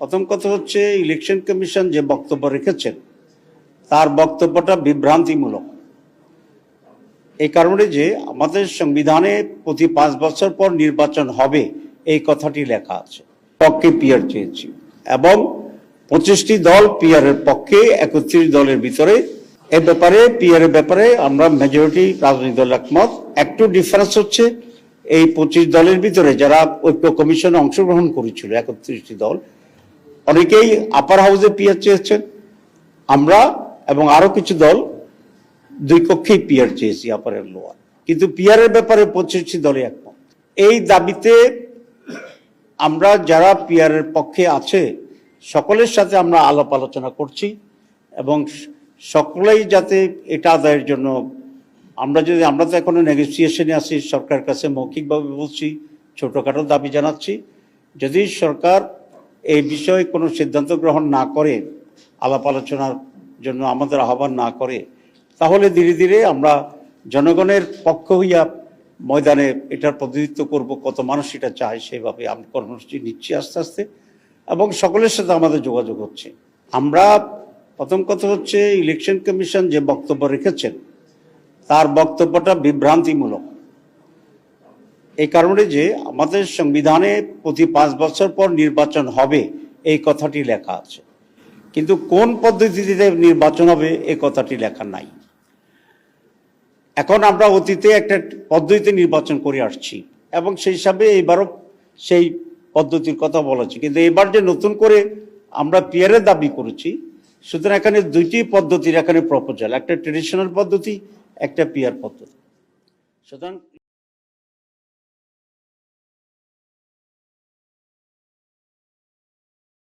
প্রথম কথা হচ্ছে ইলেকশন কমিশন যে বক্তব্য রেখেছেন তার বক্তব্যটা বিভ্রান্তিমূলক। এই কারণে যে আমাদের সংবিধানে প্রতি 5 বছর পর নির্বাচন হবে এই কথাটি লেখা আছে। পক্ষে পিয়ার চেয়েছি এবং 25টি দল পিয়ারের পক্ষে, 31 দলের ভিতরে এ ব্যাপারে পিয়ারের ব্যাপারে আমরা মেজরিটি রাজনৈতিক দল একমত। একটু ডিফারেন্স হচ্ছে এই 25 দলের ভিতরে যারা ঐক্য কমিশনে অংশগ্রহণ করেছিল 31টি দল, অনেকেই আপার হাউসে পিয়ার চেয়েছেন, আমরা এবং আরো কিছু দল দুই কক্ষেই পিয়ার চেয়েছি, আপার আর লোয়ার। কিন্তু পিয়ারের ব্যাপারে 25টি দলে একমত। এই দাবিতে আমরা যারা পিয়ারের পক্ষে আছে সকলের সাথে আমরা আলাপ আলোচনা করছি এবং সকলেই যাতে এটা আদায়ের জন্য আমরা তো এখনো নেগোসিয়েশনে আছি, সরকারের কাছে মৌখিকভাবে বলছি, ছোটখাটো দাবি জানাচ্ছি। যদি সরকার এই বিষয়ে কোনো সিদ্ধান্ত গ্রহণ না করে, আলাপ আলোচনার জন্য আমাদের আহ্বান না করে, তাহলে ধীরে ধীরে আমরা জনগণের পক্ষ হইয়া ময়দানে এটার প্রতিনিধিত্ব করব। কত মানুষ এটা চায় সেভাবে আমরা কর্মসূচি নিচ্ছি আস্তে আস্তে এবং সকলের সাথে আমাদের যোগাযোগ হচ্ছে। আমরা প্রথম কথা হচ্ছে ইলেকশন কমিশন যে বক্তব্য রেখেছেন তার বক্তব্যটা বিভ্রান্তিমূলক। এই কারণে যে আমাদের সংবিধানে প্রতি 5 বছর পর নির্বাচন হবে এই কথাটি লেখা আছে, কিন্তু কোন পদ্ধতিতে নির্বাচন হবে এই কথাটি লেখা নাই। এখন আমরা অতীতে একটা পদ্ধতিতে নির্বাচন করে আসছি এবং সেই হিসাবে এবারও সেই পদ্ধতির কথা বলেছি, কিন্তু এবার যে নতুন করে আমরা পিয়ারের দাবি করেছি, সুতরাং এখানে দুইটি পদ্ধতির এখানে প্রপোজাল, একটা ট্রেডিশনাল পদ্ধতি, একটা পিয়ার পদ্ধতি। সুতরাং